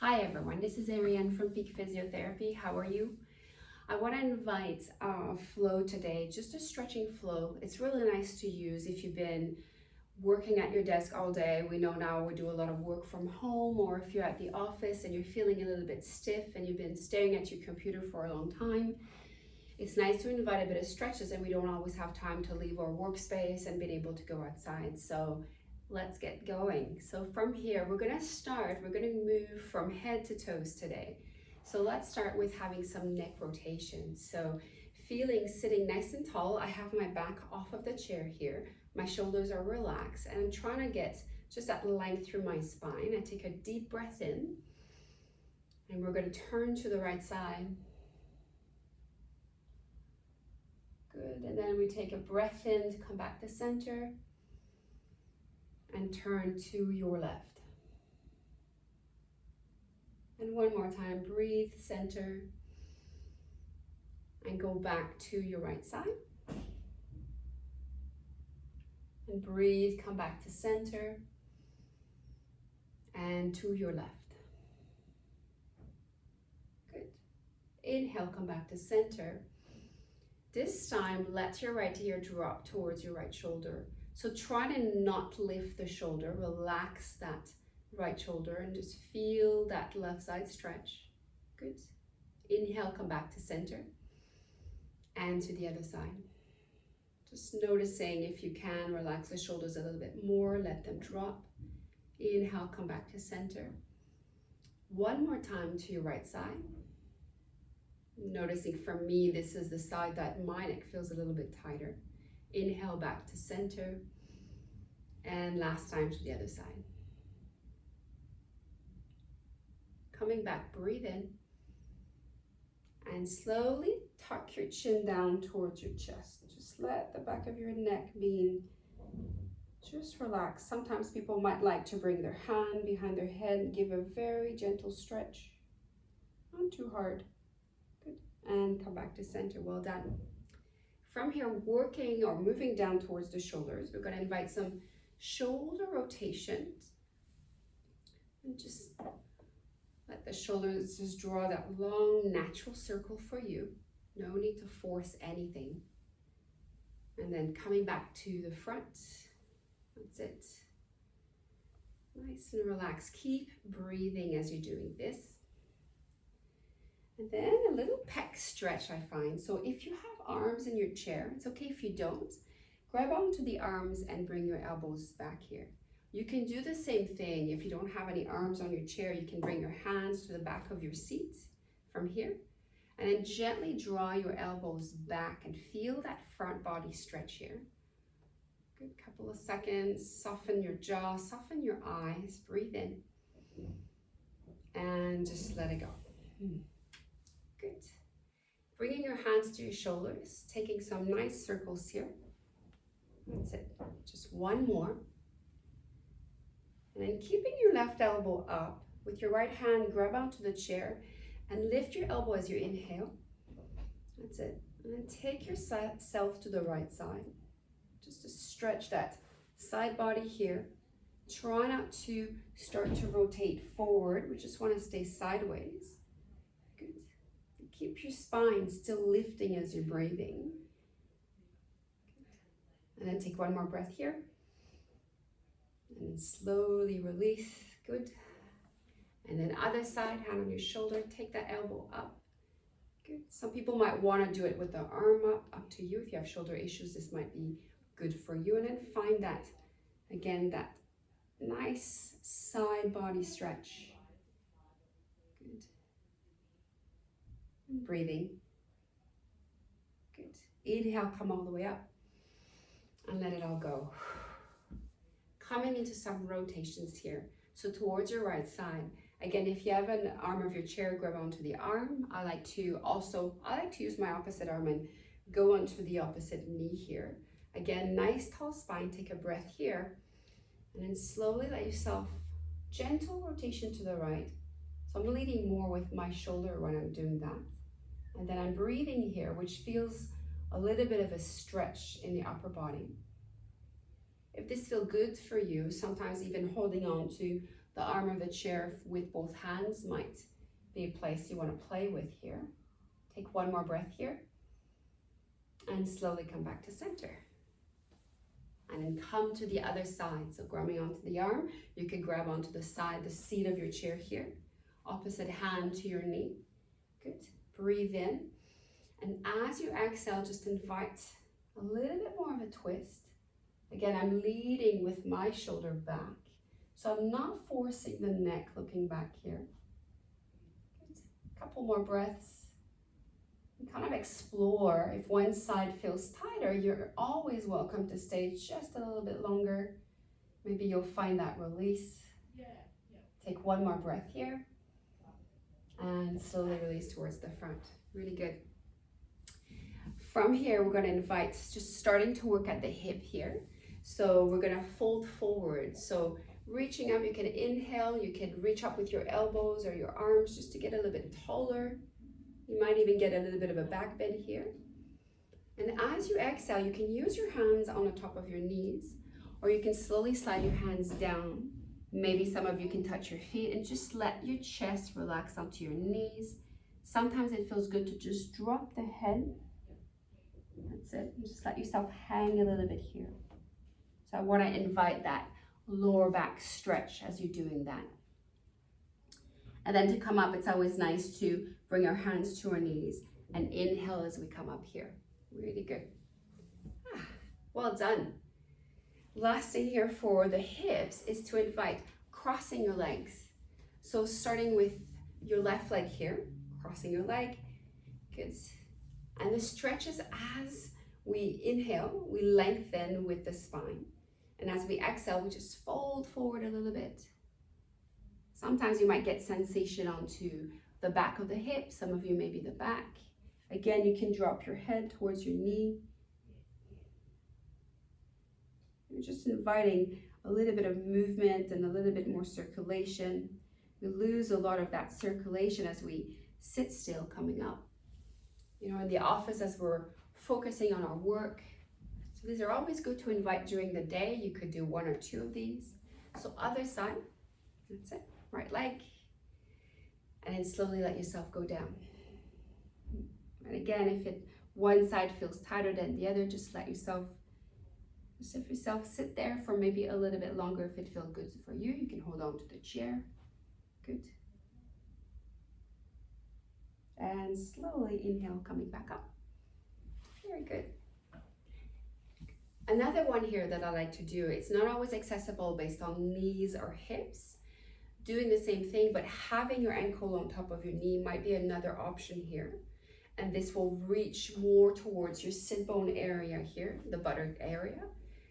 Hi everyone, this is Ariane from Peak Physiotherapy. How are you? I want to invite a flow today, just a stretching flow. It's really nice to use if you've been working at your desk all day. We know now we do a lot of work from home, or if you're at the office and you're feeling a little bit stiff and you've been staring at your computer for a long time. It's nice to invite a bit of stretches, and we don't always have time to leave our workspace and being able to go outside. So let's get going. So from here, we're gonna move from head to toes today. So let's start with having some neck rotation. So feeling sitting nice and tall, I have my back off of the chair here. My shoulders are relaxed, and I'm trying to get just that length through my spine. I take a deep breath in, and we're gonna turn to the right side. Good, and then we take a breath in to come back to center and turn to your left. And one more time, breathe, center, and go back to your right side. And breathe, come back to center and to your left. Good. Inhale, come back to center. This time, let your right ear drop towards your right shoulder. So try to not lift the shoulder, relax that right shoulder and just feel that left side stretch. Good. Inhale, come back to center and to the other side. Just noticing if you can, relax the shoulders a little bit more, let them drop. Inhale, come back to center. One more time to your right side. Noticing for me, this is the side that my neck feels a little bit tighter. Inhale, back to center. And last time to the other side. Coming back, breathe in. And slowly tuck your chin down towards your chest. Just let the back of your neck be just relax. Sometimes people might like to bring their hand behind their head and give a very gentle stretch. Not too hard. Good. And come back to center. Well done. From here, working or moving down towards the shoulders, we're going to invite some shoulder rotations. And just let the shoulders just draw that long, natural circle for you. No need to force anything. And then coming back to the front. That's it. Nice and relaxed. Keep breathing as you're doing this. And then a little pec stretch, I find. So if you have arms in your chair, it's okay if you don't. Grab onto the arms and bring your elbows back here. You can do the same thing. If you don't have any arms on your chair, you can bring your hands to the back of your seat from here. And then gently draw your elbows back and feel that front body stretch here. Good couple of seconds. Soften your jaw, soften your eyes. Breathe in. And just let it go. Good. Bringing your hands to your shoulders, taking some nice circles here. That's it. Just one more. And then keeping your left elbow up, with your right hand, grab onto the chair and lift your elbow as you inhale. That's it. And then take yourself to the right side. Just to stretch that side body here. Try not to start to rotate forward. We just want to stay sideways. Good. Keep your spine still lifting as you're breathing. And then take one more breath here. And then slowly release. Good. And then other side, hand on your shoulder. Take that elbow up. Good. Some people might want to do it with the arm up to you. If you have shoulder issues, this might be good for you. And then find that, again, that nice side body stretch. Good. And breathing. Good. Inhale, come all the way up. And let it all go. Coming into some rotations here. So towards your right side. Again, if you have an arm of your chair, grab onto the arm. I like to use my opposite arm and go onto the opposite knee here. Again, nice tall spine. Take a breath here. And then slowly let yourself, gentle rotation to the right. So I'm leading more with my shoulder when I'm doing that. And then I'm breathing here, which feels a little bit of a stretch in the upper body. If this feels good for you, sometimes even holding on to the arm of the chair with both hands might be a place you want to play with here. Take one more breath here and slowly come back to center. And then come to the other side. So grabbing onto the arm, you can grab onto the side, the seat of your chair here. Opposite hand to your knee. Good. Breathe in. And as you exhale, just invite a little bit more of a twist. Again, I'm leading with my shoulder back. So I'm not forcing the neck looking back here. Good. A couple more breaths. And kind of explore. If one side feels tighter, you're always welcome to stay just a little bit longer. Maybe you'll find that release. Take one more breath here. And slowly release towards the front. Really good. From here, we're going to invite, just starting to work at the hip here. So we're going to fold forward. So reaching up, you can inhale, you can reach up with your elbows or your arms just to get a little bit taller. You might even get a little bit of a back bend here. And as you exhale, you can use your hands on the top of your knees, or you can slowly slide your hands down. Maybe some of you can touch your feet and just let your chest relax onto your knees. Sometimes it feels good to just drop the head. That's it. And just let yourself hang a little bit here. So I want to invite that lower back stretch as you're doing that. And then to come up, it's always nice to bring our hands to our knees and inhale as we come up here. Really good. Well done. Last thing here for the hips is to invite crossing your legs. So starting with your left leg here, crossing your leg. Good. And the stretches as we inhale, we lengthen with the spine. And as we exhale, we just fold forward a little bit. Sometimes you might get sensation onto the back of the hip. Some of you maybe the back. Again, you can drop your head towards your knee. You're just inviting a little bit of movement and a little bit more circulation. We lose a lot of that circulation as we sit still coming up. You know, in the office as we're focusing on our work. So these are always good to invite during the day. You could do one or two of these. So other side, that's it. Right leg, and then slowly let yourself go down. And again, if one side feels tighter than the other, just let yourself sit there for maybe a little bit longer. If it feels good for you, you can hold on to the chair. Good. And slowly inhale, coming back up. Very good. Another one here that I like to do, it's not always accessible based on knees or hips. Doing the same thing, but having your ankle on top of your knee might be another option here. And this will reach more towards your sit bone area here, the buttock area.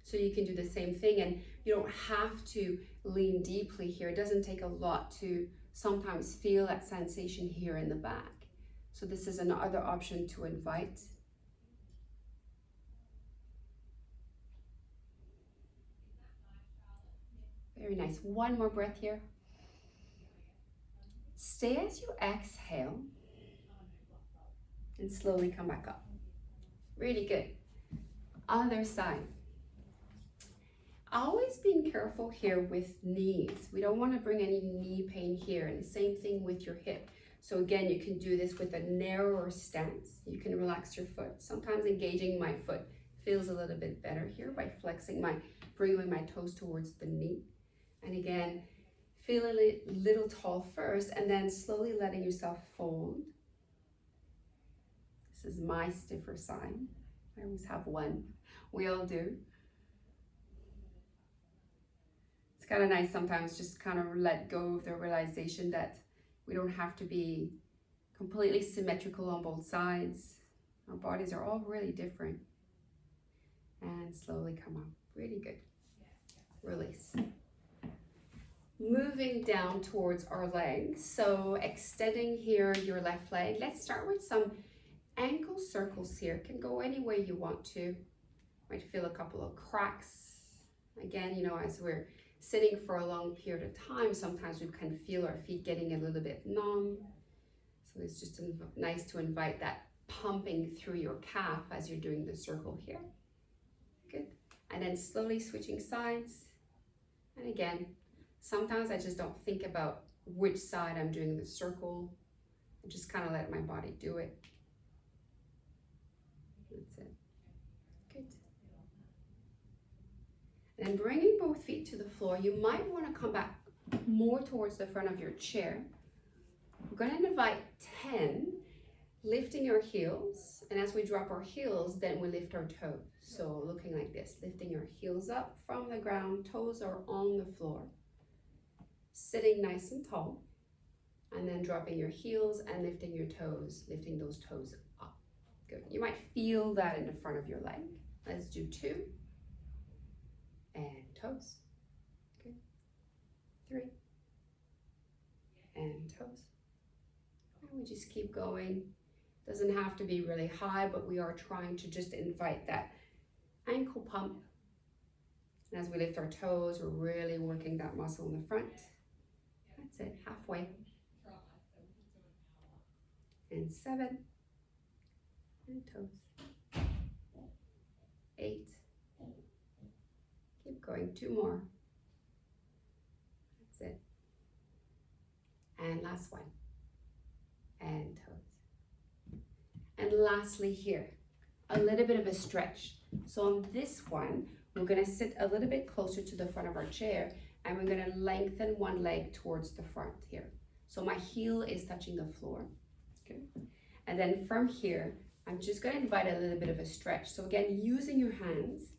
So you can do the same thing, and you don't have to lean deeply here. It doesn't take a lot to sometimes feel that sensation here in the back. So this is another option to invite. Very nice. One more breath here. Stay as you exhale and slowly come back up. Really good. Other side. Always being careful here with knees. We don't want to bring any knee pain here, and the same thing with your hip. So again, you can do this with a narrower stance. You can relax your foot. Sometimes engaging my foot feels a little bit better here by bringing my toes towards the knee. And again, feel a little tall first, and then slowly letting yourself fold. This is my stiffer side. I always have one. We all do. It's kind of nice sometimes just kind of let go of the realization that we don't have to be completely symmetrical on both sides. Our bodies are all really different. And slowly come up. Really good. Release. Moving down towards our legs. So extending here your left leg. Let's start with some ankle circles here. Can go any way you want to. Might feel a couple of cracks. Again, you know, as we're sitting for a long period of time, sometimes we can feel our feet getting a little bit numb. So it's just nice to invite that pumping through your calf as you're doing the circle here. Good. And then slowly switching sides. And again, Sometimes I just don't think about which side I'm doing the circle. I just kind of let my body do it. That's it. Good. And bringing both feet to the floor, you might want to come back more towards the front of your chair. We're going to invite 10, lifting your heels. And as we drop our heels, then we lift our toes. So looking like this, lifting your heels up from the ground, toes are on the floor. Sitting nice and tall. And then dropping your heels and lifting your toes, lifting those toes up. Good. You might feel that in the front of your leg. Let's do 2. And toes. Good. 3. And toes. And we just keep going. Doesn't have to be really high, but we are trying to just invite that ankle pump. And as we lift our toes, we're really working that muscle in the front. That's it, halfway. And 7. And toes. 8. Keep going, 2 more. That's it. And last one. And toes. And lastly here, a little bit of a stretch. So on this one, we're gonna sit a little bit closer to the front of our chair and we're gonna lengthen one leg towards the front here. So my heel is touching the floor. Good. And then from here, I'm just gonna invite a little bit of a stretch. So again, using your hands,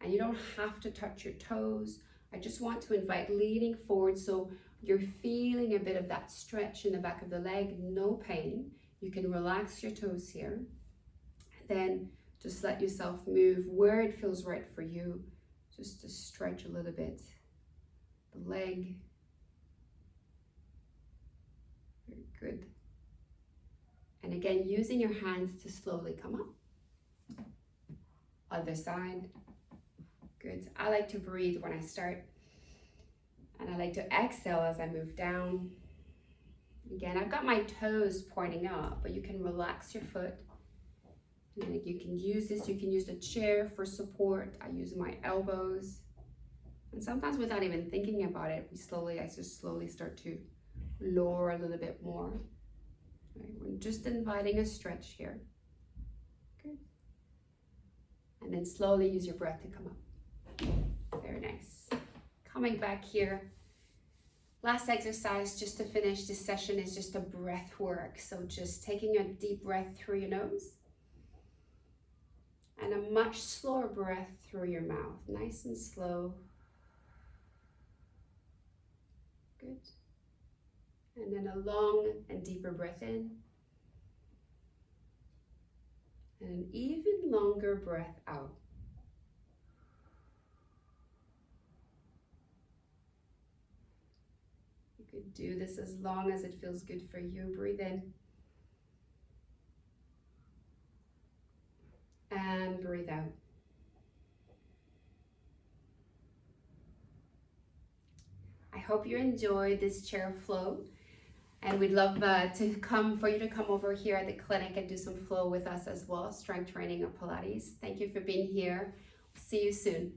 and you don't have to touch your toes. I just want to invite leaning forward so you're feeling a bit of that stretch in the back of the leg, no pain. You can relax your toes here. Then just let yourself move where it feels right for you, just to stretch a little bit. The leg. Very good. And again, using your hands to slowly come up. Other side. Good. I like to breathe when I start. And I like to exhale as I move down. Again, I've got my toes pointing up, but you can relax your foot. And you can use this, you can use the chair for support. I use my elbows. And sometimes without even thinking about it, I just slowly start to lower a little bit more. Right, we're just inviting a stretch here. Good. And then slowly use your breath to come up. Very nice. Coming back here. Last exercise just to finish this session is just a breath work. So just taking a deep breath through your nose and a much slower breath through your mouth. Nice and slow. Good. And then a long and deeper breath in. And an even longer breath out. You could do this as long as it feels good for you. Breathe in. And breathe out. I hope you enjoyed this chair flow. And we'd love for you to come over here at the clinic and do some flow with us as well, strength training or Pilates. Thank you for being here. See you soon.